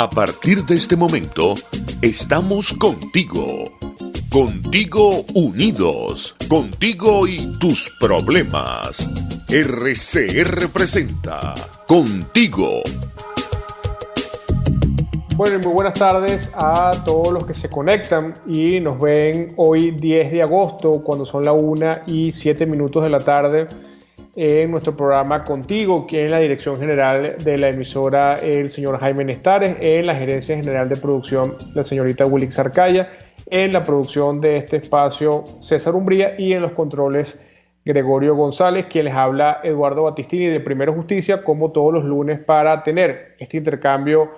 A partir de este momento, estamos contigo. Contigo unidos. Contigo y tus problemas. RCR presenta Contigo. Bueno, y muy buenas tardes a todos los que se conectan y nos ven hoy 10 de agosto, cuando son la 1:07 de la tarde, en nuestro programa Contigo, que en la dirección general de la emisora el señor Jaime Nestares, en la gerencia general de producción la señorita Wilix Arcaya, en la producción de este espacio César Umbría y en los controles Gregorio González, quien les habla Eduardo Battistini de Primero Justicia, como todos los lunes, para tener este intercambio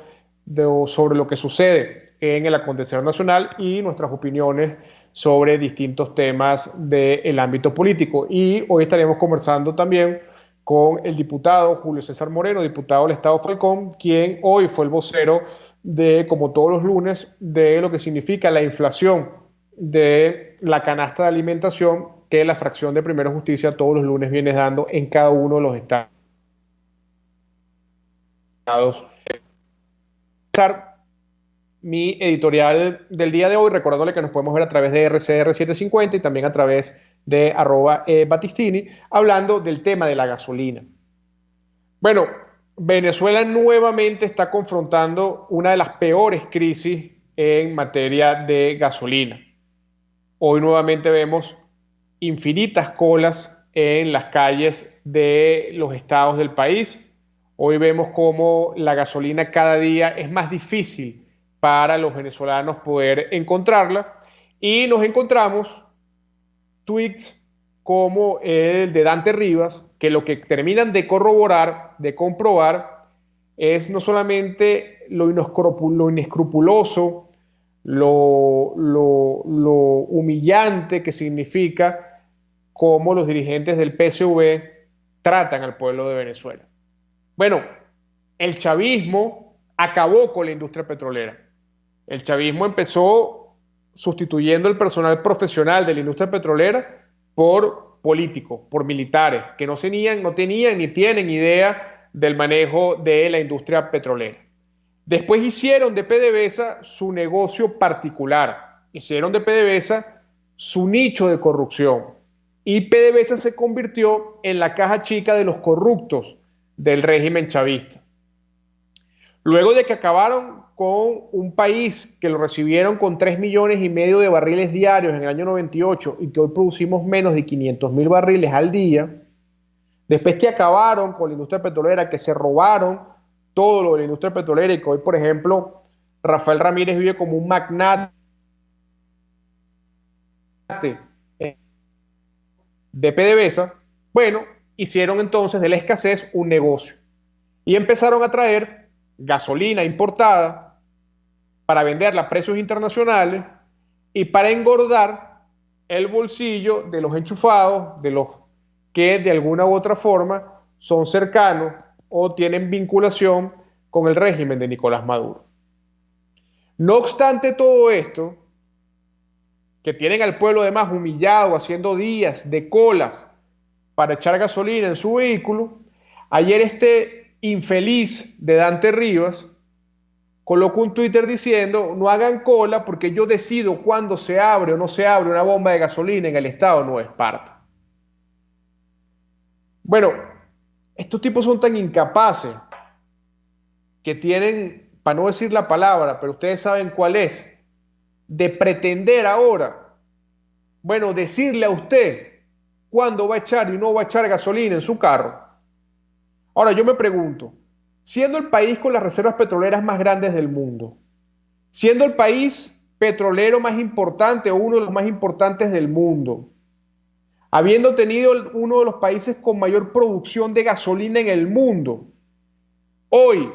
sobre lo que sucede en el acontecer nacional y nuestras opiniones sobre distintos temas del ámbito político. Y hoy estaremos conversando también con el diputado Julio César Moreno, diputado del Estado Falcón, quien hoy fue el vocero de, como todos los lunes, de lo que significa la inflación de la canasta de alimentación que la fracción de Primero Justicia todos los lunes viene dando en cada uno de los estados. Mi editorial del día de hoy, recordándole que nos podemos ver a través de RCR 750 y también a través de @Battistini, hablando del tema de la gasolina. Bueno, Venezuela nuevamente está confrontando una de las peores crisis en materia de gasolina. Hoy nuevamente vemos infinitas colas en las calles de los estados del país. Hoy vemos cómo la gasolina cada día es más difícil para los venezolanos poder encontrarla, y nos encontramos tweets como el de Dante Rivas, que lo que terminan de corroborar, de comprobar, es no solamente lo inescrupuloso, lo humillante que significa cómo los dirigentes del PSV tratan al pueblo de Venezuela. Bueno, el chavismo acabó con la industria petrolera. El chavismo empezó sustituyendo el personal profesional de la industria petrolera por políticos, por militares, que no tenían ni tienen idea del manejo de la industria petrolera. Después hicieron de PDVSA su negocio particular, hicieron de PDVSA su nicho de corrupción, y PDVSA se convirtió en la caja chica de los corruptos del régimen chavista. Luego de que acabaron con un país que lo recibieron con 3,5 millones de barriles diarios en el año 98 y que hoy producimos menos de 500,000 barriles al día, después que acabaron con la industria petrolera, que se robaron todo lo de la industria petrolera y que hoy, por ejemplo, Rafael Ramírez vive como un magnate de PDVSA, bueno, hicieron entonces de la escasez un negocio y empezaron a traer gasolina importada para venderla a precios internacionales y para engordar el bolsillo de los enchufados, de los que de alguna u otra forma son cercanos o tienen vinculación con el régimen de Nicolás Maduro. No obstante todo esto, que tienen al pueblo además humillado, haciendo días de colas para echar gasolina en su vehículo, ayer este infeliz de Dante Rivas colocó un Twitter diciendo: no hagan cola porque yo decido cuándo se abre o no se abre una bomba de gasolina en el estado de Nueva Esparta. Bueno, estos tipos son tan incapaces que tienen, para no decir la palabra, pero ustedes saben cuál es, de pretender ahora, bueno, decirle a usted cuándo va a echar y no va a echar gasolina en su carro. Ahora yo me pregunto, siendo el país con las reservas petroleras más grandes del mundo, siendo el país petrolero más importante o uno de los más importantes del mundo, habiendo tenido uno de los países con mayor producción de gasolina en el mundo, hoy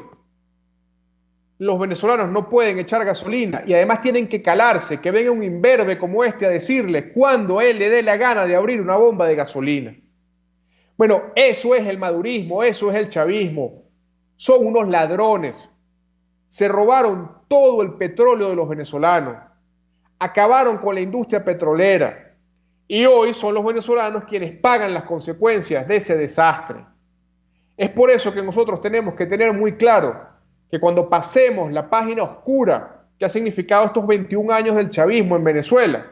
los venezolanos no pueden echar gasolina y además tienen que calarse, que venga un imberbe como este a decirle cuándo él le dé la gana de abrir una bomba de gasolina. Bueno, eso es el madurismo, eso es el chavismo. Son unos ladrones. Se robaron todo el petróleo de los venezolanos. Acabaron con la industria petrolera. Y hoy son los venezolanos quienes pagan las consecuencias de ese desastre. Es por eso que nosotros tenemos que tener muy claro que cuando pasemos la página oscura que ha significado estos 21 años del chavismo en Venezuela,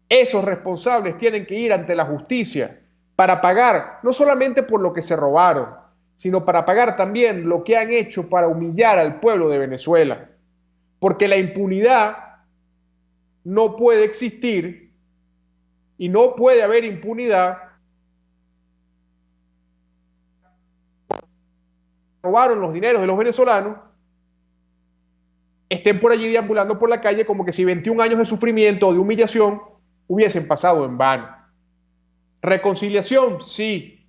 esos responsables tienen que ir ante la justicia para pagar no solamente por lo que se robaron, sino para pagar también lo que han hecho para humillar al pueblo de Venezuela. Porque la impunidad no puede existir y no puede haber impunidad. Robaron los dineros de los venezolanos, estén por allí deambulando por la calle como que si 21 años de sufrimiento o de humillación hubiesen pasado en vano. Reconciliación, sí.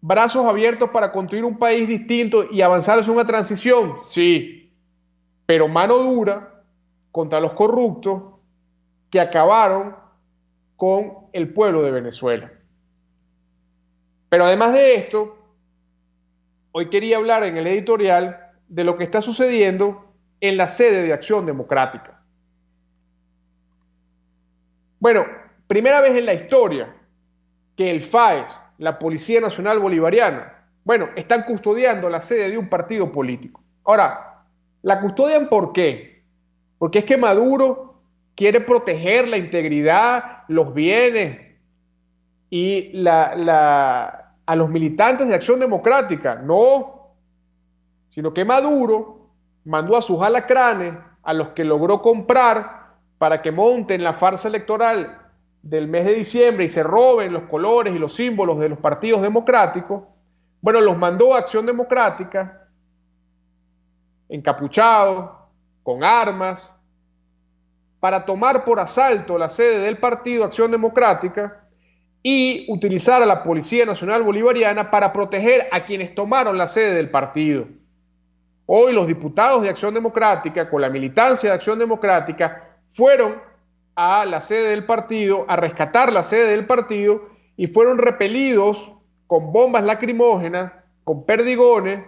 Brazos abiertos para construir un país distinto y avanzar hacia una transición, sí. Pero mano dura contra los corruptos que acabaron con el pueblo de Venezuela. Pero además de esto, hoy quería hablar en el editorial de lo que está sucediendo en la sede de Acción Democrática. Bueno, primera vez en la historia que el FAES, la Policía Nacional Bolivariana, bueno, están custodiando la sede de un partido político. Ahora, ¿la custodian por qué? Porque es que Maduro quiere proteger la integridad, los bienes y a los militantes de Acción Democrática. No, sino que Maduro mandó a sus alacranes, a los que logró comprar para que monten la farsa electoral del mes de diciembre y se roben los colores y los símbolos de los partidos democráticos. Bueno, los mandó a Acción Democrática encapuchados, con armas, para tomar por asalto la sede del partido Acción Democrática y utilizar a la Policía Nacional Bolivariana para proteger a quienes tomaron la sede del partido. Hoy los diputados de Acción Democrática, con la militancia de Acción Democrática, fueron a la sede del partido, a rescatar la sede del partido, y fueron repelidos con bombas lacrimógenas, con perdigones,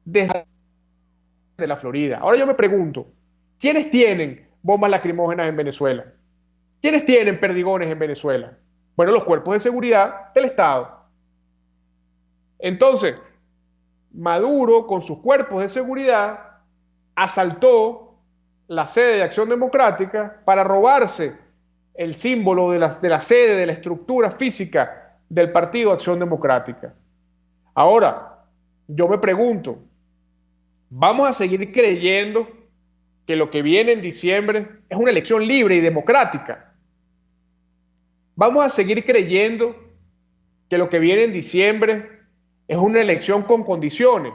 desde la Florida. Ahora yo me pregunto, ¿quiénes tienen bombas lacrimógenas en Venezuela? ¿Quiénes tienen perdigones en Venezuela? Bueno, los cuerpos de seguridad del Estado. Entonces, Maduro, con sus cuerpos de seguridad, asaltó la sede de Acción Democrática para robarse el símbolo de la sede, de la estructura física del partido Acción Democrática. Ahora, yo me pregunto, ¿vamos a seguir creyendo que lo que viene en diciembre es una elección libre y democrática? ¿Vamos a seguir creyendo que lo que viene en diciembre es una elección con condiciones?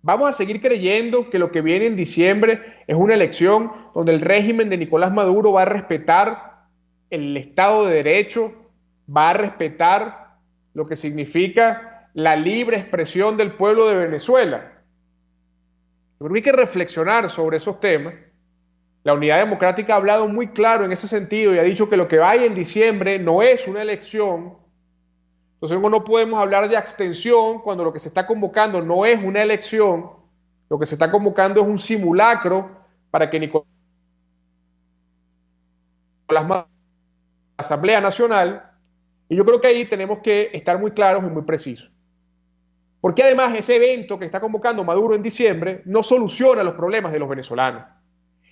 ¿Vamos a seguir creyendo que lo que viene en diciembre es una elección donde el régimen de Nicolás Maduro va a respetar el Estado de Derecho, va a respetar lo que significa la libre expresión del pueblo de Venezuela? Yo creo que hay que reflexionar sobre esos temas. La Unidad Democrática ha hablado muy claro en ese sentido y ha dicho que lo que vaya en diciembre no es una elección. Entonces no podemos hablar de abstención cuando lo que se está convocando no es una elección. Lo que se está convocando es un simulacro para que Nicolás Maduro, la Asamblea Nacional, y yo creo que ahí tenemos que estar muy claros y muy precisos. Porque además ese evento que está convocando Maduro en diciembre no soluciona los problemas de los venezolanos.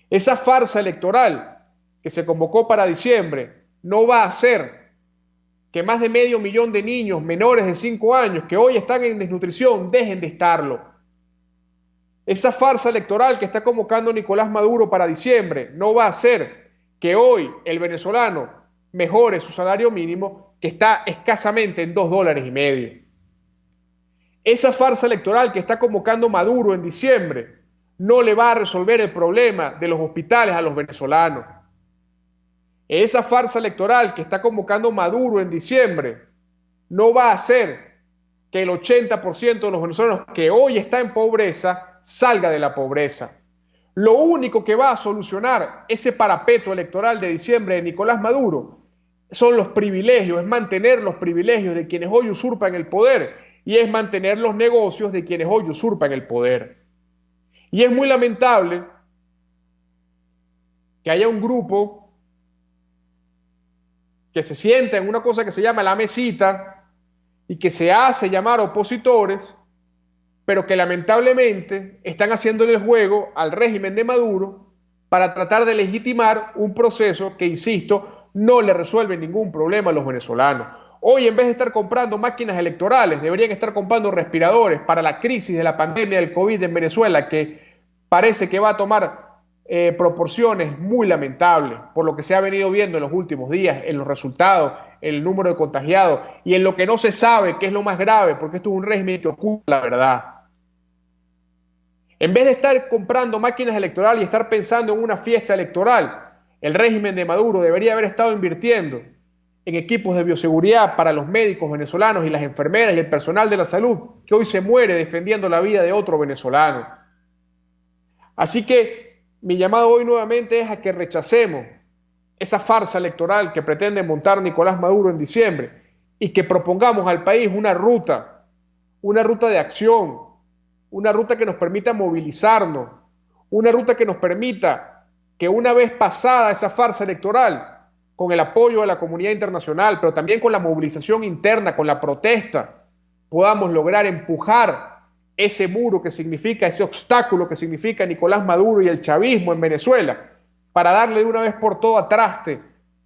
Esa farsa electoral que se convocó para diciembre no va a hacer que más de 500.000 de niños menores de 5 años que hoy están en desnutrición dejen de estarlo. Esa farsa electoral que está convocando Nicolás Maduro para diciembre no va a hacer que hoy el venezolano mejore su salario mínimo, que está escasamente en $2.50. Esa farsa electoral que está convocando Maduro en diciembre no le va a resolver el problema de los hospitales a los venezolanos. Esa farsa electoral que está convocando Maduro en diciembre no va a hacer que el 80% de los venezolanos que hoy está en pobreza salga de la pobreza. Lo único que va a solucionar ese parapeto electoral de diciembre de Nicolás Maduro son los privilegios, es mantener los privilegios de quienes hoy usurpan el poder y es mantener los negocios de quienes hoy usurpan el poder. Y es muy lamentable que haya un grupo que se sienta en una cosa que se llama la mesita y que se hace llamar opositores, pero que lamentablemente están haciéndole el juego al régimen de Maduro para tratar de legitimar un proceso que, insisto, no le resuelve ningún problema a los venezolanos. Hoy, en vez de estar comprando máquinas electorales, deberían estar comprando respiradores para la crisis de la pandemia del COVID en Venezuela, que parece que va a tomar proporciones muy lamentables por lo que se ha venido viendo en los últimos días, en los resultados, en el número de contagiados y en lo que no se sabe, que es lo más grave, porque esto es un régimen que oculta la verdad. En vez de estar comprando máquinas electorales y estar pensando en una fiesta electoral, el régimen de Maduro debería haber estado invirtiendo en equipos de bioseguridad para los médicos venezolanos y las enfermeras y el personal de la salud que hoy se muere defendiendo la vida de otro venezolano. Así que mi llamado hoy nuevamente es a que rechacemos esa farsa electoral que pretende montar Nicolás Maduro en diciembre y que propongamos al país una ruta de acción, una ruta que nos permita movilizarnos, una ruta que nos permita que una vez pasada esa farsa electoral, con el apoyo de la comunidad internacional, pero también con la movilización interna, con la protesta, podamos lograr empujar ese muro que significa, ese obstáculo que significa Nicolás Maduro y el chavismo en Venezuela, para darle de una vez por todas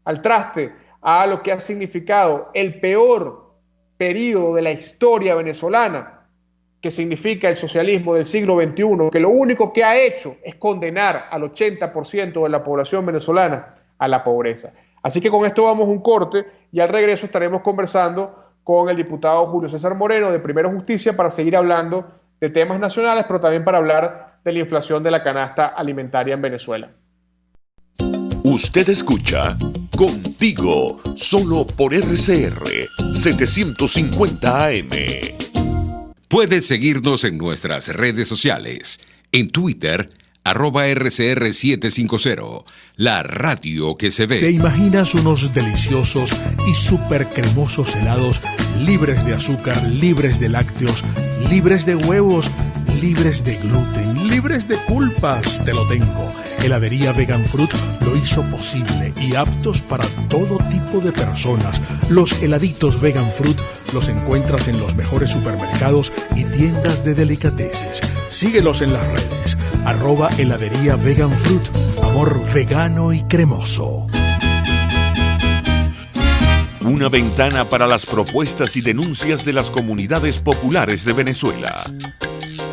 al traste a lo que ha significado el peor periodo de la historia venezolana, que significa el socialismo del siglo XXI, que lo único que ha hecho es condenar al 80% de la población venezolana a la pobreza. Así que con esto vamos a un corte y al regreso estaremos conversando con el diputado Julio César Moreno de Primero Justicia para seguir hablando de temas nacionales, pero también para hablar de la inflación de la canasta alimentaria en Venezuela. Usted escucha Contigo, solo por RCR 750 AM. Puedes seguirnos en nuestras redes sociales. En Twitter, @RCR750, la radio que se ve. ¿Te imaginas unos deliciosos y súper cremosos helados libres de azúcar, libres de lácteos, libres de huevos, libres de gluten, libres de pulpas? Te lo tengo. Heladería Vegan Fruit lo hizo posible y aptos para todo tipo de personas. Los heladitos Vegan Fruit los encuentras en los mejores supermercados y tiendas de delicateces. Síguelos en las redes. @heladería Vegan Fruit. Amor vegano y cremoso. Una ventana para las propuestas y denuncias de las comunidades populares de Venezuela.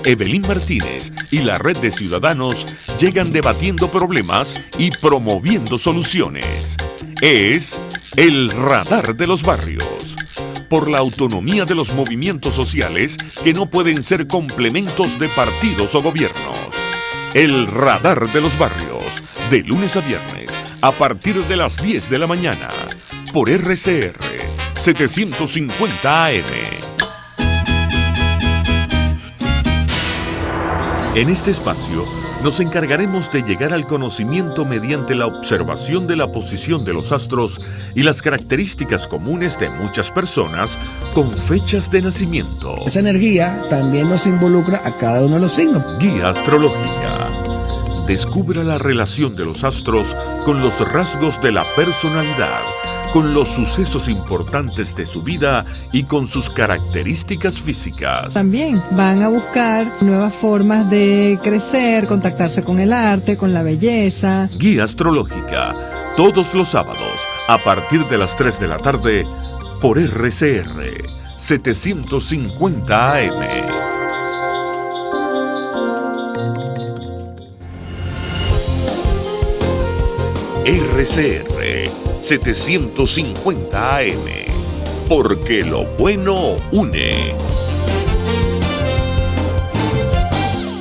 Evelyn Martínez y la Red de Ciudadanos llegan debatiendo problemas y promoviendo soluciones. Es el Radar de los Barrios. Por la autonomía de los movimientos sociales que no pueden ser complementos de partidos o gobiernos. El Radar de los Barrios, de lunes a viernes, a partir de las 10 de la mañana, por RCR 750 AM. En este espacio nos encargaremos de llegar al conocimiento mediante la observación de la posición de los astros y las características comunes de muchas personas con fechas de nacimiento. Esa energía también nos involucra a cada uno de los signos. Guía astrológica. Descubra la relación de los astros con los rasgos de la personalidad, con los sucesos importantes de su vida y con sus características físicas. También van a buscar nuevas formas de crecer, contactarse con el arte, con la belleza. Guía astrológica, todos los sábados, a partir de las 3 de la tarde, por RCR 750 AM. RCR 750 AM, porque lo bueno une.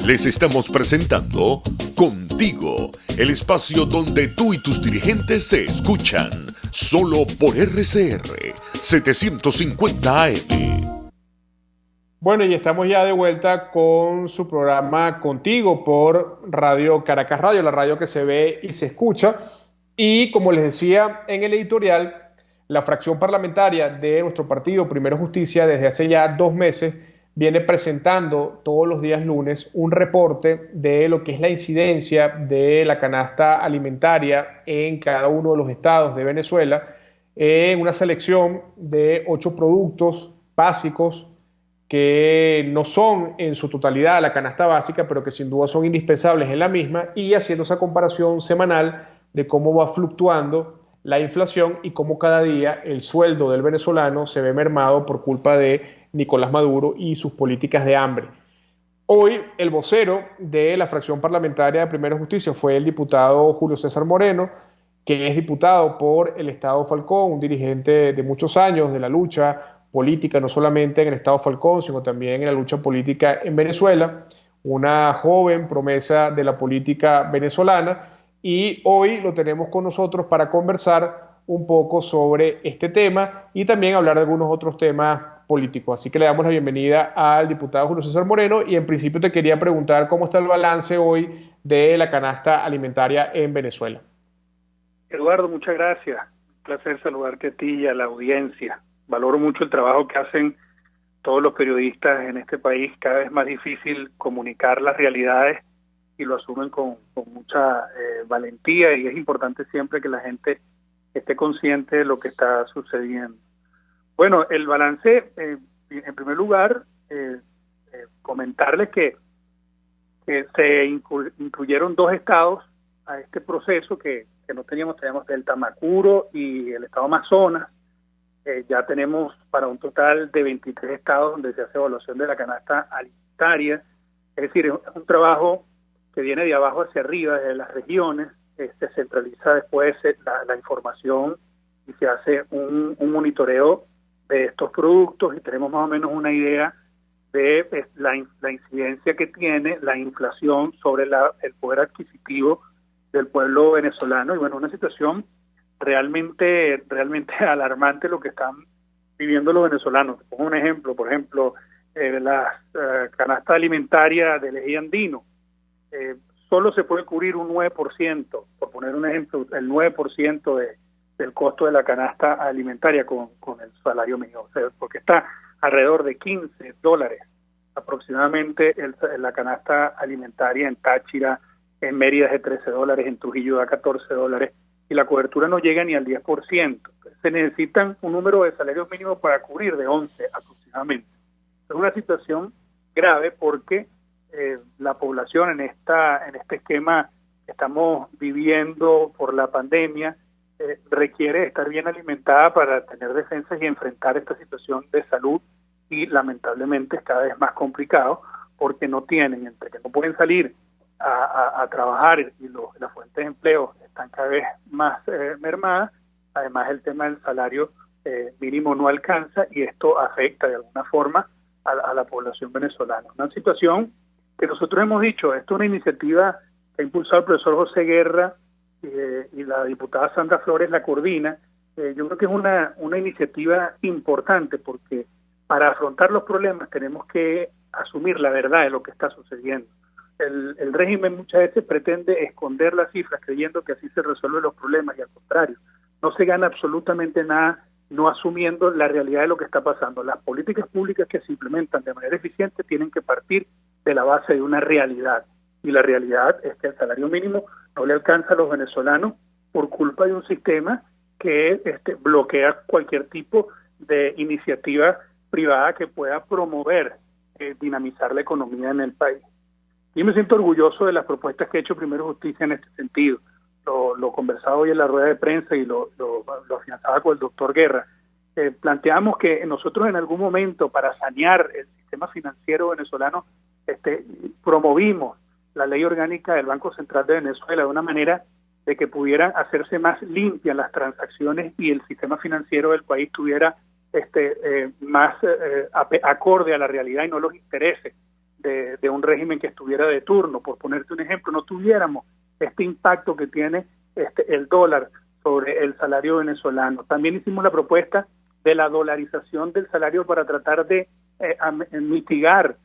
Les estamos presentando Contigo, el espacio donde tú y tus dirigentes se escuchan, solo por RCR 750 AM. Bueno, y estamos ya de vuelta con su programa Contigo por Radio Caracas Radio, la radio que se ve y se escucha. Y como les decía en el editorial, la fracción parlamentaria de nuestro partido Primero Justicia desde hace ya 2 meses viene presentando todos los días lunes un reporte de lo que es la incidencia de la canasta alimentaria en cada uno de los estados de Venezuela, en una selección de 8 productos básicos que no son en su totalidad la canasta básica, pero que sin duda son indispensables en la misma, y haciendo esa comparación semanal de cómo va fluctuando la inflación y cómo cada día el sueldo del venezolano se ve mermado por culpa de Nicolás Maduro y sus políticas de hambre. Hoy el vocero de la fracción parlamentaria de Primera Justicia fue el diputado Julio César Moreno, que es diputado por el Estado Falcón, un dirigente de muchos años de la lucha política, no solamente en el Estado Falcón, sino también en la lucha política en Venezuela, una joven promesa de la política venezolana, y hoy lo tenemos con nosotros para conversar un poco sobre este tema y también hablar de algunos otros temas políticos. Así que le damos la bienvenida al diputado Julio César Moreno, y en principio te quería preguntar cómo está el balance hoy de la canasta alimentaria en Venezuela. Eduardo, muchas gracias. Un placer saludarte a ti y a la audiencia. Valoro mucho el trabajo que hacen todos los periodistas en este país. Cada vez más difícil comunicar las realidades y lo asumen con mucha valentía, y es importante siempre que la gente esté consciente de lo que está sucediendo. Bueno, el balance, en primer lugar, comentarles que se incluyeron 2 estados a este proceso que no teníamos el Tamacuro y el estado Amazonas. Ya tenemos para un total de 23 estados donde se hace evaluación de la canasta alimentaria. Es decir, es un trabajo que viene de abajo hacia arriba, desde las regiones. Se centraliza después la información y se hace un monitoreo de estos productos, y tenemos más o menos una idea de la incidencia que tiene la inflación sobre el poder adquisitivo del pueblo venezolano. Y bueno, una situación realmente alarmante lo que están viviendo los venezolanos. Te pongo un ejemplo, por ejemplo, la canasta alimentaria del eje andino, solo se puede cubrir un 9%, por poner un ejemplo, el 9% del costo de la canasta alimentaria con el salario mínimo, o sea, porque está alrededor de $15 aproximadamente la canasta alimentaria en Táchira, en Mérida es de $13, en Trujillo da $14, y la cobertura no llega ni al 10%. Se necesitan un número de salarios mínimos para cubrir de 11 aproximadamente. Es una situación grave porque la población en este esquema que estamos viviendo por la pandemia requiere estar bien alimentada para tener defensas y enfrentar esta situación de salud, y lamentablemente es cada vez más complicado porque no tienen, entre que no pueden salir a trabajar y las fuentes de empleo están cada vez más mermadas. Además, el tema del salario mínimo no alcanza, y esto afecta de alguna forma a la población venezolana. Una situación que nosotros hemos dicho, esto es una iniciativa que ha impulsado el profesor José Guerra y la diputada Sandra Flores la coordina. Yo creo que es una iniciativa importante porque para afrontar los problemas tenemos que asumir la verdad de lo que está sucediendo. El régimen muchas veces pretende esconder las cifras creyendo que así se resuelven los problemas, y al contrario, no se gana absolutamente nada no asumiendo la realidad de lo que está pasando. Las políticas públicas que se implementan de manera eficiente tienen que partir de la base de una realidad, y la realidad es que el salario mínimo no le alcanza a los venezolanos por culpa de un sistema que bloquea cualquier tipo de iniciativa privada que pueda promover, dinamizar la economía en el país. Y me siento orgulloso de las propuestas que ha hecho Primera Justicia en este sentido. Lo conversaba hoy en la rueda de prensa y lo afianzaba con el doctor Guerra. Planteamos que nosotros en algún momento, para sanear el sistema financiero venezolano, promovimos la ley orgánica del Banco Central de Venezuela de una manera de que pudieran hacerse más limpias las transacciones y el sistema financiero del país tuviera más acorde a la realidad y no los intereses de un régimen que estuviera de turno. Por ponerte un ejemplo, no tuviéramos este impacto que tiene el dólar sobre el salario venezolano. También hicimos la propuesta de la dolarización del salario para tratar de mitigar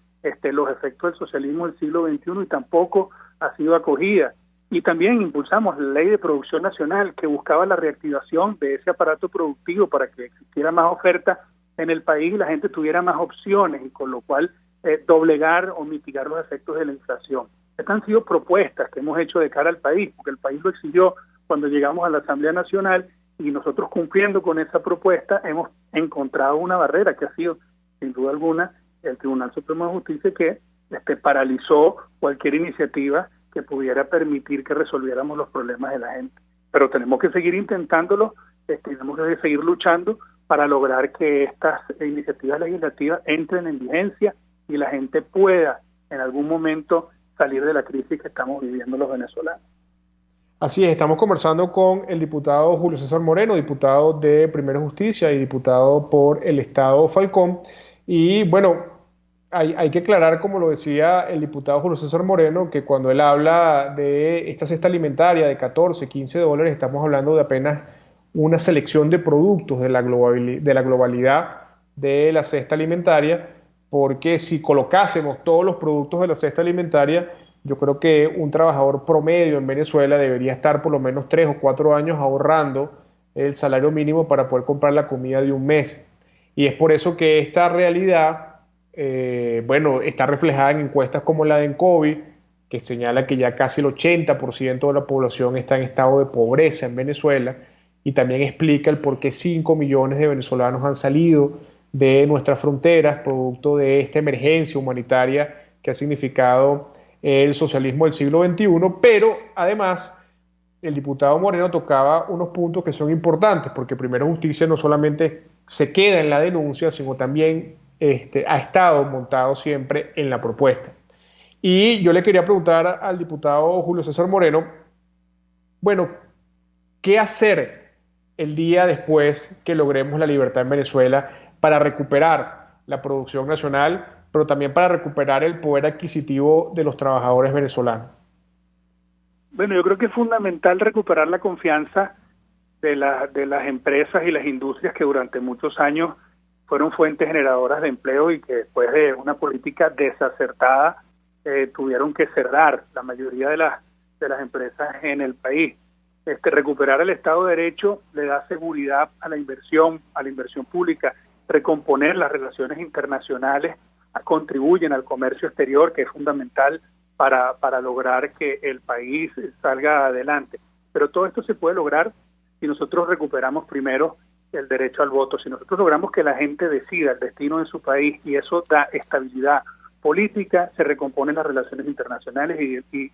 los efectos del socialismo del siglo XXI, y tampoco ha sido acogida. Y también impulsamos la ley de producción nacional, que buscaba la reactivación de ese aparato productivo para que existiera más oferta en el país y la gente tuviera más opciones, y con lo cual doblegar o mitigar los efectos de la inflación. Estas han sido propuestas que hemos hecho de cara al país, porque el país lo exigió cuando llegamos a la Asamblea Nacional, y nosotros, cumpliendo con esa propuesta, hemos encontrado una barrera que ha sido sin duda alguna, el Tribunal Supremo de Justicia que paralizó cualquier iniciativa que pudiera permitir que resolviéramos los problemas de la gente. Pero tenemos que seguir intentándolo, tenemos que seguir luchando para lograr que estas iniciativas legislativas entren en vigencia y la gente pueda en algún momento salir de la crisis que estamos viviendo los venezolanos. Así es, estamos conversando con el diputado Julio César Moreno, diputado de Primera Justicia y diputado por el Estado Falcón. Y bueno, hay que aclarar, como lo decía el diputado Julio César Moreno, que cuando él habla de esta cesta alimentaria de 14, 15 dólares, estamos hablando de apenas una selección de productos de la globalidad de la cesta alimentaria, porque si colocásemos todos los productos de la cesta alimentaria, yo creo que un trabajador promedio en Venezuela debería estar por lo menos 3 o 4 años ahorrando el salario mínimo para poder comprar la comida de un mes. Y es por eso que esta realidad, está reflejada en encuestas como la de Encovi, que señala que ya casi el 80% de la población está en estado de pobreza en Venezuela, y también explica el por qué 5 millones de venezolanos han salido de nuestras fronteras producto de esta emergencia humanitaria que ha significado el socialismo del siglo XXI, pero además el diputado Moreno tocaba unos puntos que son importantes, porque Primera Justicia no solamente se queda en la denuncia, sino también ha estado montado siempre en la propuesta. Y yo le quería preguntar al diputado Julio César Moreno, bueno, ¿qué hacer el día después que logremos la libertad en Venezuela para recuperar la producción nacional, pero también para recuperar el poder adquisitivo de los trabajadores venezolanos? Bueno, yo creo que es fundamental recuperar la confianza de las empresas y las industrias que durante muchos años fueron fuentes generadoras de empleo y que después de una política desacertada tuvieron que cerrar la mayoría de las empresas en el país. Recuperar el Estado de Derecho le da seguridad a la inversión pública, recomponer las relaciones internacionales contribuyen al comercio exterior, que es fundamental para lograr que el país salga adelante. Pero todo esto se puede lograr si nosotros recuperamos primero el derecho al voto, si nosotros logramos que la gente decida el destino de su país, y eso da estabilidad política, se recomponen las relaciones internacionales y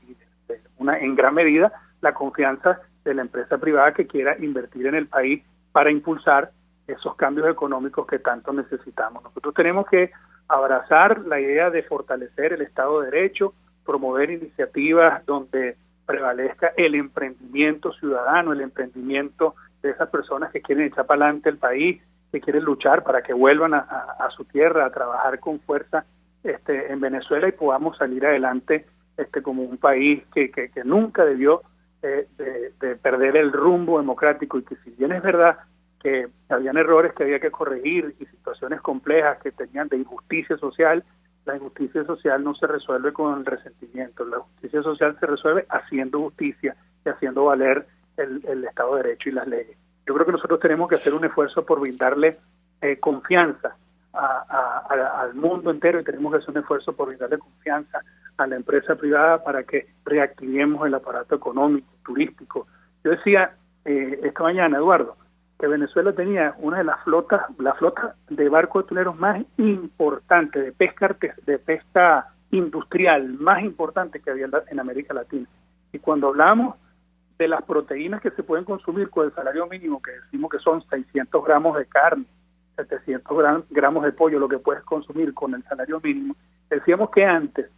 en gran medida la confianza de la empresa privada que quiera invertir en el país para impulsar esos cambios económicos que tanto necesitamos. Nosotros tenemos que abrazar la idea de fortalecer el Estado de Derecho, promover iniciativas donde prevalezca el emprendimiento ciudadano, el emprendimiento de esas personas que quieren echar para adelante el país, que quieren luchar para que vuelvan a su tierra, a trabajar con fuerza en Venezuela y podamos salir adelante como un país que nunca debió de perder el rumbo democrático, y que si bien es verdad que habían errores que había que corregir y situaciones complejas que tenían de injusticia social, la injusticia social no se resuelve con el resentimiento, la justicia social se resuelve haciendo justicia y haciendo valer el Estado de Derecho y las leyes. Yo creo que nosotros tenemos que hacer un esfuerzo por brindarle confianza al mundo entero, y tenemos que hacer un esfuerzo por brindarle confianza a la empresa privada para que reactivemos el aparato económico, turístico. Yo decía esta mañana, Eduardo, que Venezuela tenía una de la flota de barcos atuneros más importante de pesca industrial, más importante que había en América Latina. Y cuando hablamos de las proteínas que se pueden consumir con el salario mínimo, que decimos que son 600 gramos de carne, 700 gramos de pollo, lo que puedes consumir con el salario mínimo, decíamos que antes,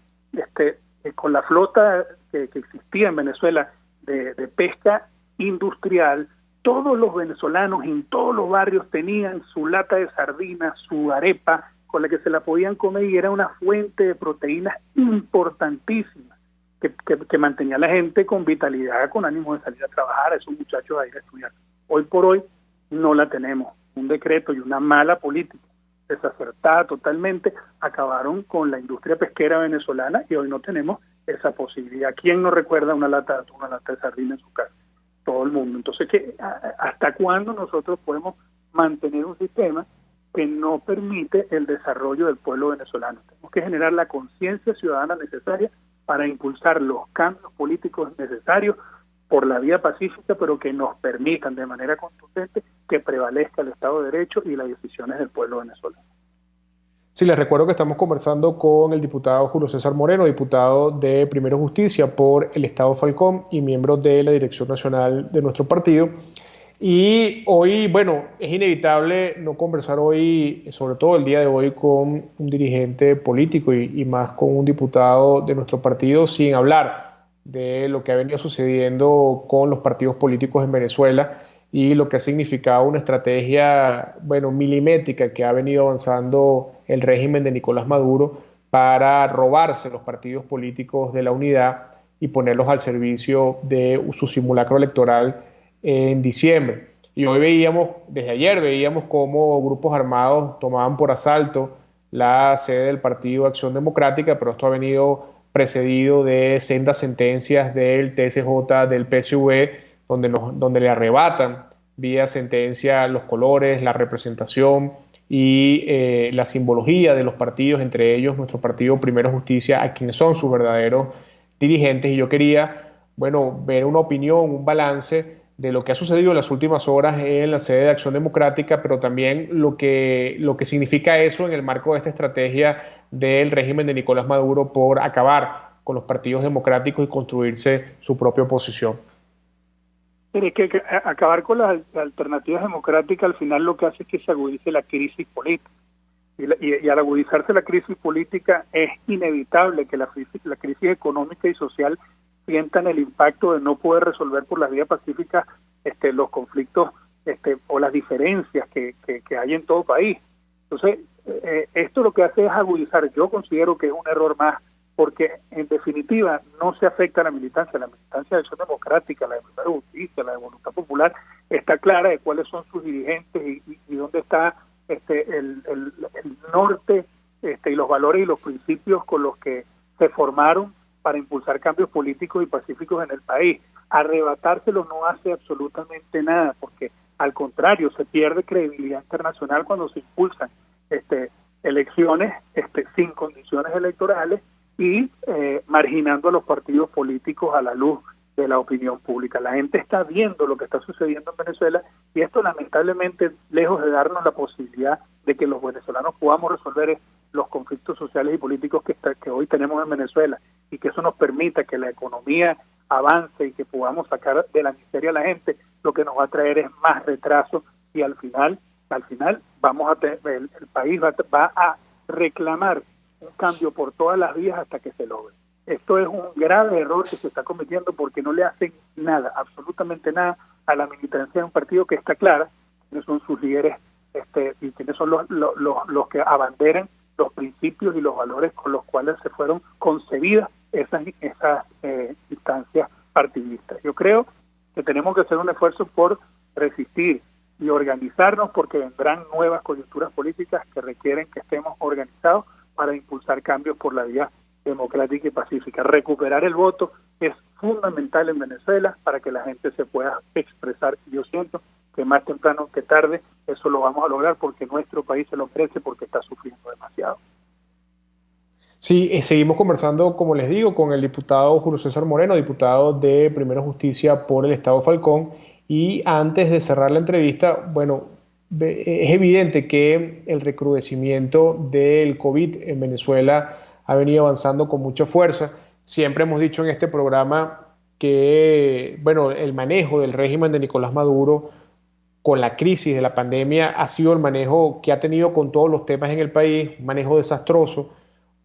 con la flota que existía en Venezuela de pesca industrial, todos los venezolanos en todos los barrios tenían su lata de sardinas, su arepa, con la que se la podían comer, y era una fuente de proteínas importantísima, que mantenía a la gente con vitalidad, con ánimo de salir a trabajar, a esos muchachos a ir a estudiar. Hoy por hoy no la tenemos. Un decreto y una mala política desacertada totalmente acabaron con la industria pesquera venezolana, y hoy no tenemos esa posibilidad. ¿Quién no recuerda una lata de atún, una lata de sardina en su casa? Todo el mundo. Entonces, ¿hasta cuándo nosotros podemos mantener un sistema que no permite el desarrollo del pueblo venezolano? Tenemos que generar la conciencia ciudadana necesaria para impulsar los cambios políticos necesarios por la vía pacífica, pero que nos permitan de manera contundente que prevalezca el Estado de Derecho y las decisiones del pueblo venezolano. Sí, les recuerdo que estamos conversando con el diputado Julio César Moreno, diputado de Primero Justicia por el Estado Falcón y miembro de la Dirección Nacional de nuestro partido. Y hoy, bueno, es inevitable no conversar hoy, sobre todo el día de hoy, con un dirigente político y más con un diputado de nuestro partido, sin hablar de lo que ha venido sucediendo con los partidos políticos en Venezuela y lo que ha significado una estrategia, bueno, milimétrica que ha venido avanzando el régimen de Nicolás Maduro para robarse los partidos políticos de la unidad y ponerlos al servicio de su simulacro electoral en diciembre. Y hoy veíamos, desde ayer veíamos cómo grupos armados tomaban por asalto la sede del Partido Acción Democrática, pero esto ha venido precedido de sendas sentencias del TSJ, del PSV, donde le arrebatan vía sentencia los colores, la representación y la simbología de los partidos, entre ellos nuestro partido Primero Justicia, a quienes son sus verdaderos dirigentes. Y yo quería, bueno, ver una opinión, un balance de lo que ha sucedido en las últimas horas en la sede de Acción Democrática, pero también lo que significa eso en el marco de esta estrategia del régimen de Nicolás Maduro por acabar con los partidos democráticos y construirse su propia oposición. Pero es que acabar con las alternativas democráticas al final lo que hace es que se agudice la crisis política. Y al agudizarse la crisis política es inevitable que la crisis económica y social sientan el impacto de no poder resolver por las vías pacíficas los conflictos o las diferencias que hay en todo país. Entonces, esto lo que hace es agudizar. Yo considero que es un error más, porque en definitiva no se afecta a la militancia de Acción Democrática, la de Primera Justicia, la de Voluntad Popular, está clara de cuáles son sus dirigentes y dónde está el norte y los valores y los principios con los que se formaron para impulsar cambios políticos y pacíficos en el país. Arrebatárselo no hace absolutamente nada, porque al contrario, se pierde credibilidad internacional cuando se impulsan elecciones sin condiciones electorales y marginando a los partidos políticos a la luz de la opinión pública. La gente está viendo lo que está sucediendo en Venezuela y esto lamentablemente, lejos de darnos la posibilidad de que los venezolanos podamos resolver los conflictos sociales y políticos que hoy tenemos en Venezuela y que eso nos permita que la economía avance y que podamos sacar de la miseria a la gente, lo que nos va a traer es más retraso y al final vamos a el país va a reclamar un cambio por todas las vías hasta que se logre. Esto es un grave error que se está cometiendo porque no le hacen nada, absolutamente nada, a la militancia de un partido que está clara quiénes son sus líderes y quiénes son los que abanderan los principios y los valores con los cuales se fueron concebidas esas instancias partidistas. Yo creo que tenemos que hacer un esfuerzo por resistir y organizarnos porque vendrán nuevas coyunturas políticas que requieren que estemos organizados para impulsar cambios por la vía democrática y pacífica. Recuperar el voto es fundamental en Venezuela para que la gente se pueda expresar. Yo siento que más temprano que tarde eso lo vamos a lograr porque nuestro país se lo merece porque está sufriendo demasiado. Sí, seguimos conversando, como les digo, con el diputado Julio César Moreno, diputado de Primera Justicia por el Estado Falcón. Y antes de cerrar la entrevista, bueno, es evidente que el recrudecimiento del COVID en Venezuela ha venido avanzando con mucha fuerza. Siempre hemos dicho en este programa que, bueno, el manejo del régimen de Nicolás Maduro con la crisis de la pandemia ha sido el manejo que ha tenido con todos los temas en el país, un manejo desastroso,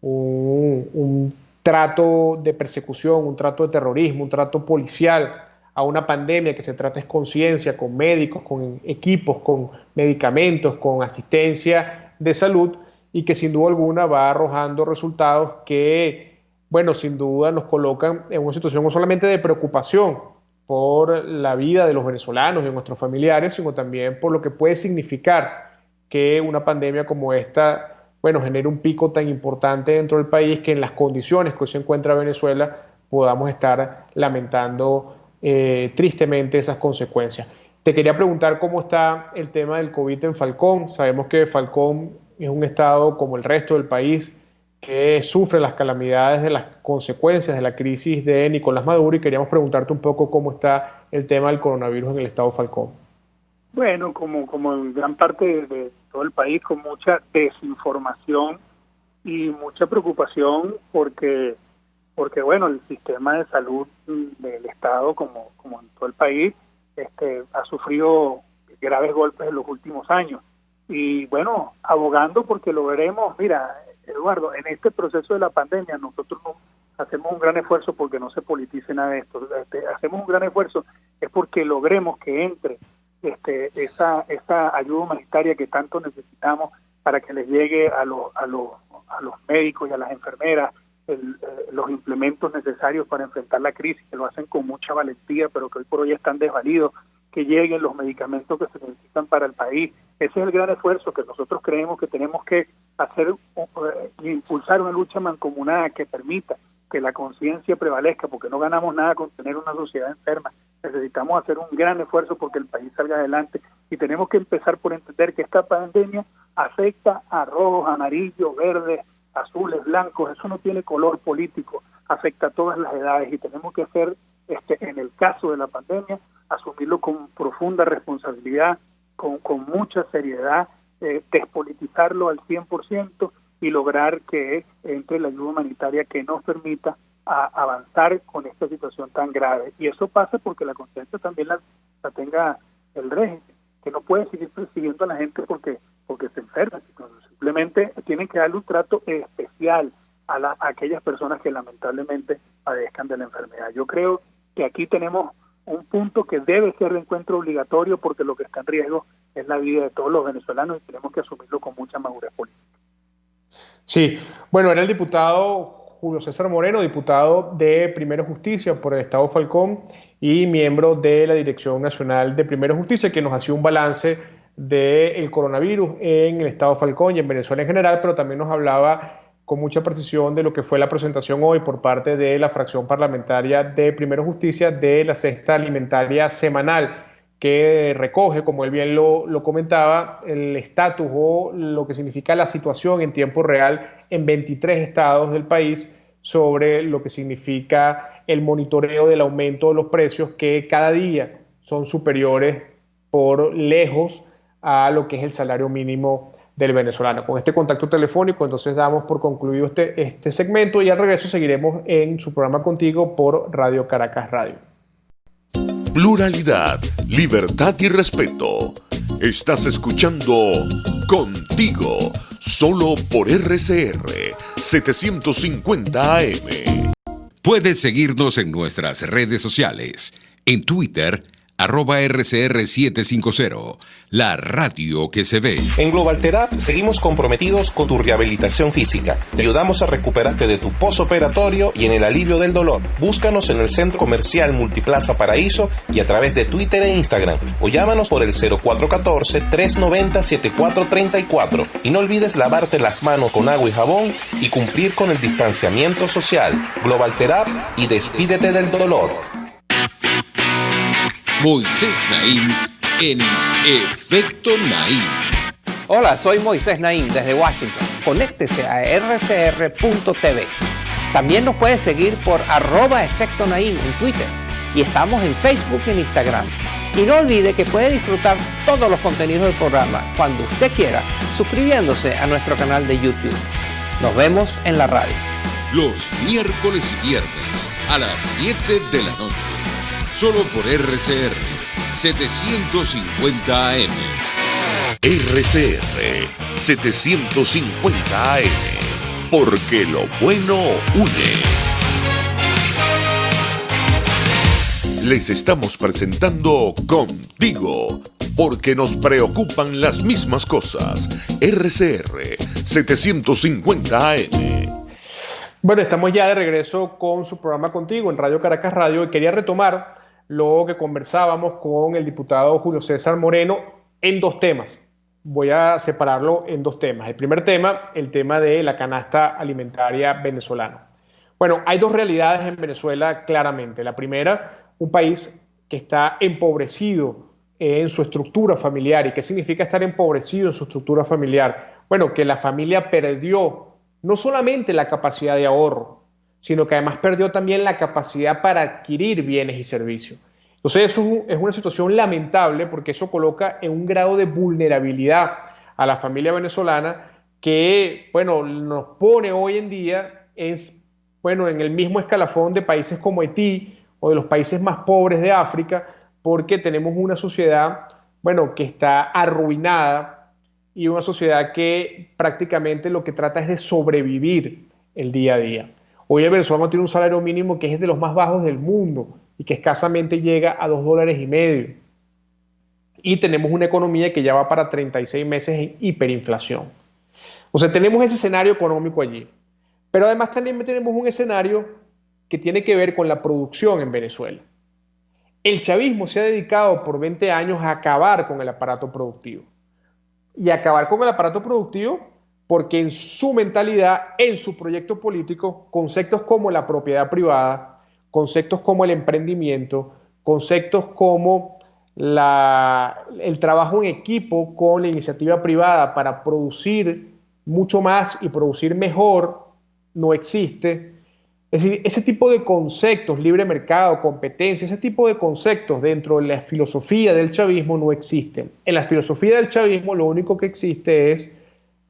un trato de persecución, un trato de terrorismo, un trato policial a una pandemia que se trata es con ciencia, con médicos, con equipos, con medicamentos, con asistencia de salud y que sin duda alguna va arrojando resultados que, bueno, sin duda nos colocan en una situación no solamente de preocupación por la vida de los venezolanos y de nuestros familiares, sino también por lo que puede significar que una pandemia como esta, bueno, genere un pico tan importante dentro del país que en las condiciones que hoy se encuentra Venezuela podamos estar lamentando tristemente esas consecuencias. Te quería preguntar cómo está el tema del COVID en Falcón. Sabemos que Falcón es un estado como el resto del país que sufre las calamidades de las consecuencias de la crisis de Nicolás Maduro y queríamos preguntarte un poco cómo está el tema del coronavirus en el estado Falcón. Bueno, como en gran parte de todo el país, con mucha desinformación y mucha preocupación porque bueno, el sistema de salud del Estado, como en todo el país, ha sufrido graves golpes en los últimos años. Y bueno, abogando porque lo veremos. Mira, Eduardo, en este proceso de la pandemia nosotros no hacemos un gran esfuerzo porque no se politice nada de esto. Hacemos un gran esfuerzo es porque logremos que entre esa ayuda humanitaria que tanto necesitamos para que les llegue a los médicos y a las enfermeras los implementos necesarios para enfrentar la crisis, que lo hacen con mucha valentía, pero que hoy por hoy están desvalidos, que lleguen los medicamentos que se necesitan para el país. Ese es el gran esfuerzo que nosotros creemos que tenemos que hacer, impulsar una lucha mancomunada que permita que la conciencia prevalezca, porque no ganamos nada con tener una sociedad enferma. Necesitamos hacer un gran esfuerzo porque el país salga adelante, y tenemos que empezar por entender que esta pandemia afecta a rojos, amarillos, verdes, azules, blancos. Eso no tiene color político, afecta a todas las edades, y tenemos que hacer, en el caso de la pandemia, asumirlo con profunda responsabilidad, con mucha seriedad, despolitizarlo al 100% y lograr que entre la ayuda humanitaria que nos permita avanzar con esta situación tan grave. Y eso pasa porque la conciencia también la tenga el régimen, que no puede seguir persiguiendo a la gente porque se enferma. Simplemente tienen que darle un trato especial a aquellas personas que lamentablemente padezcan de la enfermedad. Yo creo que aquí tenemos un punto que debe ser de encuentro obligatorio, porque lo que está en riesgo es la vida de todos los venezolanos, y tenemos que asumirlo con mucha madurez política. Sí, bueno, era el diputado Julio César Moreno, diputado de Primero Justicia por el Estado Falcón y miembro de la Dirección Nacional de Primero Justicia, que nos hacía un balance del coronavirus en el Estado Falcón y en Venezuela en general, pero también nos hablaba con mucha precisión de lo que fue la presentación hoy por parte de la fracción parlamentaria de Primero Justicia de la cesta alimentaria semanal, que recoge, como él bien lo comentaba, el estatus o lo que significa la situación en tiempo real en 23 estados del país sobre lo que significa el monitoreo del aumento de los precios, que cada día son superiores por lejos a lo que es el salario mínimo del venezolano. Con este contacto telefónico, entonces damos por concluido este segmento, y al regreso seguiremos en su programa Contigo por Radio Caracas Radio. Pluralidad, libertad y respeto. Estás escuchando Contigo, solo por RCR 750 AM. Puedes seguirnos en nuestras redes sociales. En Twitter, @RCR750, la radio que se ve. En Global Therapy seguimos comprometidos con tu rehabilitación física. Te ayudamos a recuperarte de tu postoperatorio y en el alivio del dolor. Búscanos en el Centro Comercial Multiplaza Paraíso y a través de Twitter e Instagram. O llámanos por el 0414-390-7434. Y no olvides lavarte las manos con agua y jabón y cumplir con el distanciamiento social. Global Therapy, y despídete del dolor. Moisés Naim en Efecto Naim. Hola, soy Moisés Naim desde Washington. Conéctese a rcr.tv. También nos puede seguir por @Efecto Naim en Twitter. Y estamos en Facebook y en Instagram. Y no olvide que puede disfrutar todos los contenidos del programa cuando usted quiera, suscribiéndose a nuestro canal de YouTube. Nos vemos en la radio. Los miércoles y viernes a las 7 de la noche. Solo por RCR 750 AM. RCR 750 AM. Porque lo bueno une. Les estamos presentando Contigo, porque nos preocupan las mismas cosas. RCR 750 AM. Bueno, estamos ya de regreso con su programa Contigo en Radio Caracas Radio, y quería retomar lo que conversábamos con el diputado Julio César Moreno en dos temas. Voy a separarlo en dos temas. El primer tema, el tema de la canasta alimentaria venezolana. Bueno, hay dos realidades en Venezuela claramente. La primera, un país que está empobrecido en su estructura familiar. ¿Y qué significa estar empobrecido en su estructura familiar? Bueno, que la familia perdió no solamente la capacidad de ahorro, sino que además perdió también la capacidad para adquirir bienes y servicios. Entonces eso es una situación lamentable porque eso coloca en un grado de vulnerabilidad a la familia venezolana que, bueno, nos pone hoy en día en el mismo escalafón de países como Haití o de los países más pobres de África, porque tenemos una sociedad, bueno, que está arruinada y una sociedad que prácticamente lo que trata es de sobrevivir el día a día. Hoy el venezolano tiene un salario mínimo que es de los más bajos del mundo y que escasamente llega a $2.50. Y tenemos una economía que ya va para 36 meses en hiperinflación. O sea, tenemos ese escenario económico allí. Pero además también tenemos un escenario que tiene que ver con la producción en Venezuela. El chavismo se ha dedicado por 20 años a acabar con el aparato productivo. Y acabar con el aparato productivo porque en su mentalidad, en su proyecto político, conceptos como la propiedad privada, conceptos como el emprendimiento, conceptos como el trabajo en equipo con la iniciativa privada para producir mucho más y producir mejor, no existe. Es decir, ese tipo de conceptos, libre mercado, competencia, ese tipo de conceptos dentro de la filosofía del chavismo no existen. En la filosofía del chavismo lo único que existe es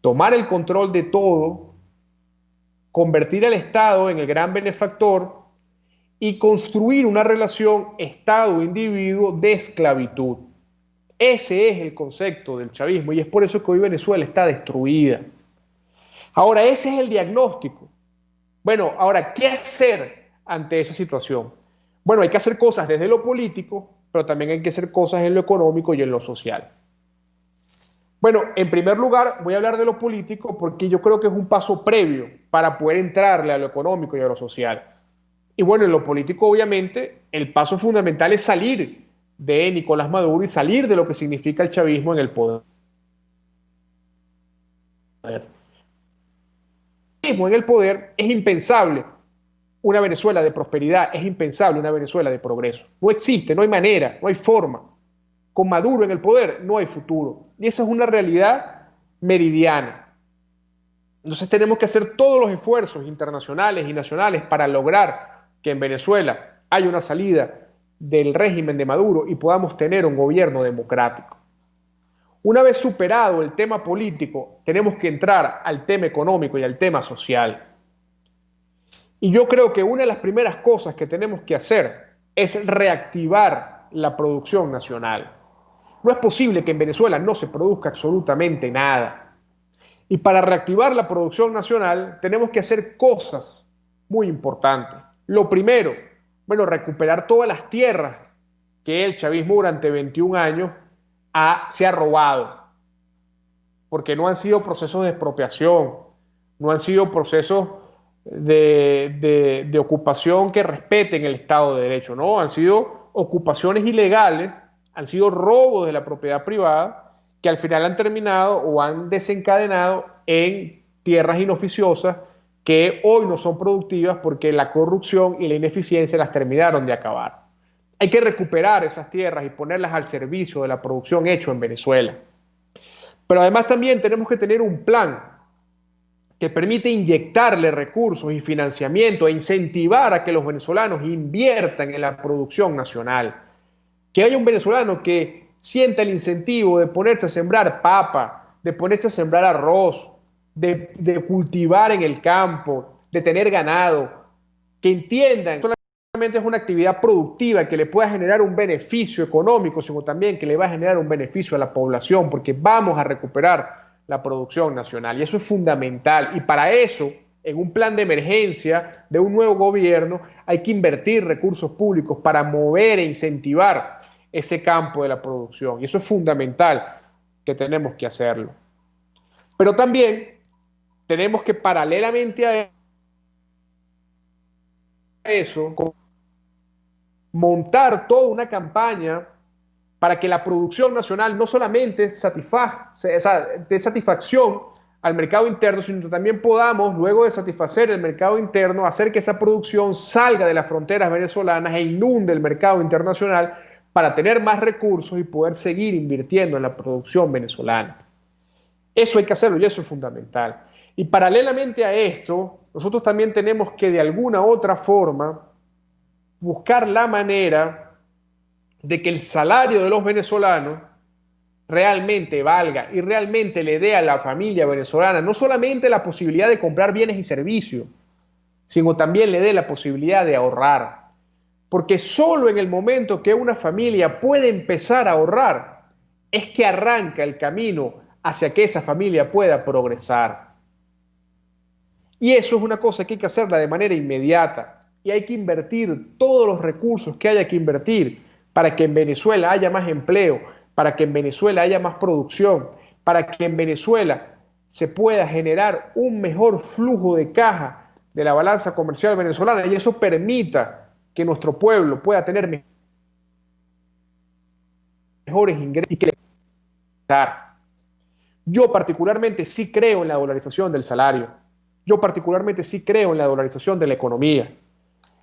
tomar el control de todo, convertir al Estado en el gran benefactor y construir una relación Estado-individuo de esclavitud. Ese es el concepto del chavismo y es por eso que hoy Venezuela está destruida. Ahora, ese es el diagnóstico. Bueno, ahora, ¿qué hacer ante esa situación? Bueno, hay que hacer cosas desde lo político, pero también hay que hacer cosas en lo económico y en lo social. Bueno, en primer lugar, voy a hablar de lo político porque yo creo que es un paso previo para poder entrarle a lo económico y a lo social. Y bueno, en lo político, obviamente, el paso fundamental es salir de Nicolás Maduro y salir de lo que significa el chavismo en el poder. En el poder es impensable una Venezuela de prosperidad, es impensable una Venezuela de progreso. No existe, no hay manera, no hay forma. Con Maduro en el poder no hay futuro. Y esa es una realidad meridiana. Entonces tenemos que hacer todos los esfuerzos internacionales y nacionales para lograr que en Venezuela haya una salida del régimen de Maduro y podamos tener un gobierno democrático. Una vez superado el tema político, tenemos que entrar al tema económico y al tema social. Y yo creo que una de las primeras cosas que tenemos que hacer es reactivar la producción nacional. No es posible que en Venezuela no se produzca absolutamente nada. Y para reactivar la producción nacional tenemos que hacer cosas muy importantes. Lo primero, bueno, recuperar todas las tierras que el chavismo durante 21 años se ha robado. Porque no han sido procesos de expropiación, no han sido procesos de ocupación que respeten el Estado de Derecho, no, han sido ocupaciones ilegales, han sido robos de la propiedad privada que al final han terminado o han desencadenado en tierras inoficiosas que hoy no son productivas porque la corrupción y la ineficiencia las terminaron de acabar. Hay que recuperar esas tierras y ponerlas al servicio de la producción hecha en Venezuela. Pero además también tenemos que tener un plan que permite inyectarle recursos y financiamiento e incentivar a que los venezolanos inviertan en la producción nacional. Que haya un venezolano que sienta el incentivo de ponerse a sembrar papa, de ponerse a sembrar arroz, de cultivar en el campo, de tener ganado, que entiendan que solamente es una actividad productiva que le pueda generar un beneficio económico, sino también que le va a generar un beneficio a la población, porque vamos a recuperar la producción nacional. Y eso es fundamental. Y para eso, en un plan de emergencia de un nuevo gobierno, hay que invertir recursos públicos para mover e incentivar ese campo de la producción. Y eso es fundamental que tenemos que hacerlo. Pero también tenemos que paralelamente a eso, montar toda una campaña para que la producción nacional no solamente dé satisfacción al mercado interno, sino que también podamos, luego de satisfacer el mercado interno, hacer que esa producción salga de las fronteras venezolanas e inunde el mercado internacional para tener más recursos y poder seguir invirtiendo en la producción venezolana. Eso hay que hacerlo y eso es fundamental. Y paralelamente a esto, nosotros también tenemos que de alguna u otra forma buscar la manera de que el salario de los venezolanos realmente valga y realmente le dé a la familia venezolana no solamente la posibilidad de comprar bienes y servicios, sino también le dé la posibilidad de ahorrar. Porque solo en el momento que una familia puede empezar a ahorrar es que arranca el camino hacia que esa familia pueda progresar. Y eso es una cosa que hay que hacerla de manera inmediata y hay que invertir todos los recursos que haya que invertir para que en Venezuela haya más empleo, para que en Venezuela haya más producción, para que en Venezuela se pueda generar un mejor flujo de caja de la balanza comercial venezolana y eso permita que nuestro pueblo pueda tener mejores ingresos y que yo particularmente sí creo en la dolarización del salario. Yo particularmente sí creo en la dolarización de la economía.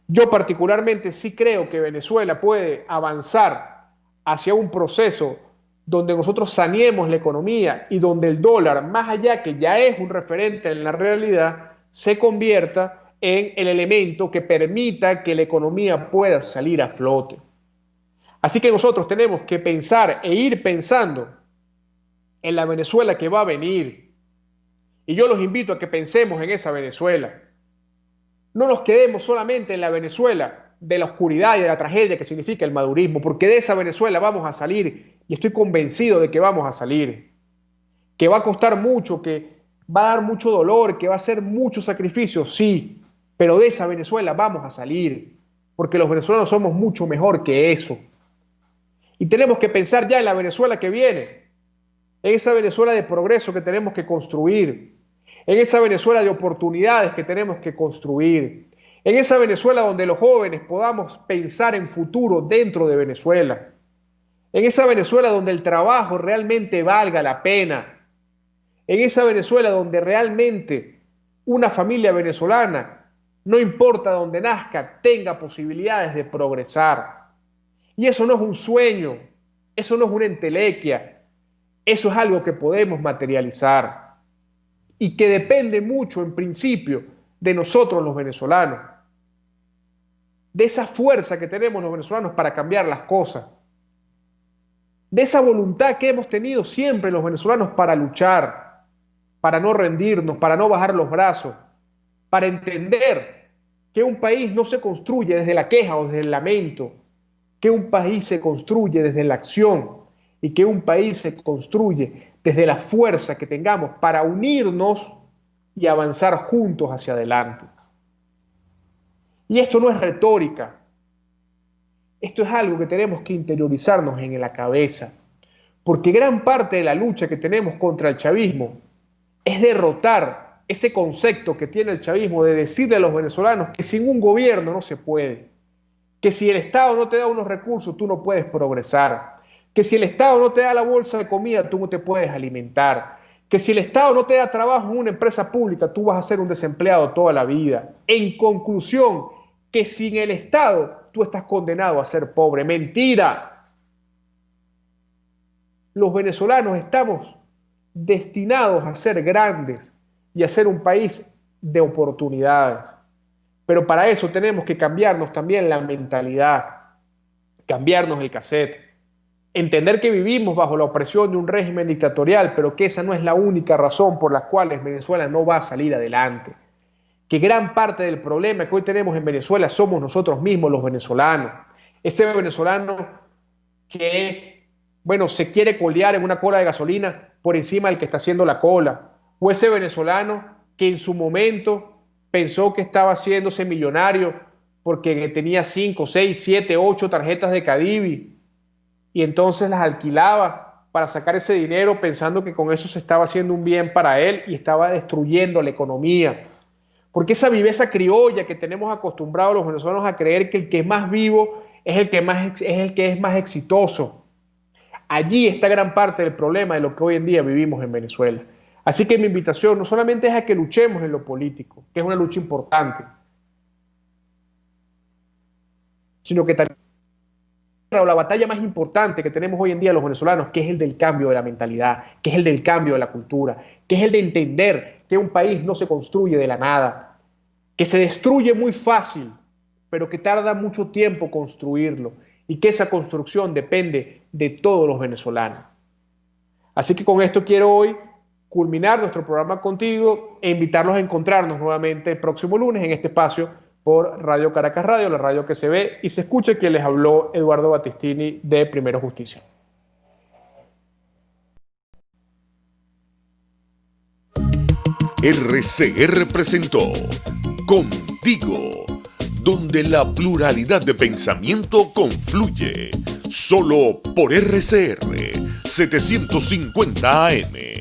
Yo particularmente sí creo que Venezuela puede avanzar hacia un proceso donde nosotros saneemos la economía y donde el dólar, más allá que ya es un referente en la realidad, se convierta en el elemento que permita que la economía pueda salir a flote. Así que nosotros tenemos que pensar e ir pensando en la Venezuela que va a venir. Y yo los invito a que pensemos en esa Venezuela. No nos quedemos solamente en la Venezuela de la oscuridad y de la tragedia que significa el madurismo, porque de esa Venezuela vamos a salir y estoy convencido de que vamos a salir. Que va a costar mucho, que va a dar mucho dolor, que va a ser mucho sacrificio, sí, pero de esa Venezuela vamos a salir, porque los venezolanos somos mucho mejor que eso. Y tenemos que pensar ya en la Venezuela que viene, en esa Venezuela de progreso que tenemos que construir, en esa Venezuela de oportunidades que tenemos que construir, en esa Venezuela donde los jóvenes podamos pensar en futuro dentro de Venezuela, en esa Venezuela donde el trabajo realmente valga la pena, en esa Venezuela donde realmente una familia venezolana, no importa dónde nazca, tenga posibilidades de progresar. Y eso no es un sueño, eso no es una entelequia, eso es algo que podemos materializar y que depende mucho en principio de nosotros los venezolanos, de esa fuerza que tenemos los venezolanos para cambiar las cosas, de esa voluntad que hemos tenido siempre los venezolanos para luchar, para no rendirnos, para no bajar los brazos, para entender que un país no se construye desde la queja o desde el lamento, que un país se construye desde la acción y que un país se construye desde la fuerza que tengamos para unirnos y avanzar juntos hacia adelante. Y esto no es retórica, esto es algo que tenemos que interiorizarnos en la cabeza, porque gran parte de la lucha que tenemos contra el chavismo es derrotar ese concepto que tiene el chavismo de decirle a los venezolanos que sin un gobierno no se puede, que si el Estado no te da unos recursos tú no puedes progresar, que si el Estado no te da la bolsa de comida tú no te puedes alimentar, que si el Estado no te da trabajo en una empresa pública tú vas a ser un desempleado toda la vida. En conclusión, que sin el Estado tú estás condenado a ser pobre. ¡Mentira! Los venezolanos estamos destinados a ser grandes y a ser un país de oportunidades. Pero para eso tenemos que cambiarnos también la mentalidad, cambiarnos el cassette, entender que vivimos bajo la opresión de un régimen dictatorial, pero que esa no es la única razón por la cual Venezuela no va a salir adelante. Que gran parte del problema que hoy tenemos en Venezuela somos nosotros mismos, los venezolanos. Ese venezolano que, bueno, se quiere colear en una cola de gasolina por encima del que está haciendo la cola. O ese venezolano que en su momento pensó que estaba haciéndose millonario porque tenía 5, 6, 7, 8 tarjetas de Cadivi y entonces las alquilaba para sacar ese dinero pensando que con eso se estaba haciendo un bien para él y estaba destruyendo la economía. Porque esa viveza criolla que tenemos acostumbrados los venezolanos a creer que el que es más vivo es el que es más exitoso. Allí está gran parte del problema de lo que hoy en día vivimos en Venezuela. Así que mi invitación no solamente es a que luchemos en lo político, que es una lucha importante, sino que también la batalla más importante que tenemos hoy en día los venezolanos, que es el del cambio de la mentalidad, que es el del cambio de la cultura, que es el de entender que un país no se construye de la nada, que se destruye muy fácil, pero que tarda mucho tiempo construirlo, y que esa construcción depende de todos los venezolanos. Así que con esto quiero hoy culminar nuestro programa contigo e invitarlos a encontrarnos nuevamente el próximo lunes en este espacio por Radio Caracas Radio, la radio que se ve y se escucha, que les habló Eduardo Battistini de Primero Justicia. RCR presentó Contigo, donde la pluralidad de pensamiento confluye, solo por RCR 750 AM.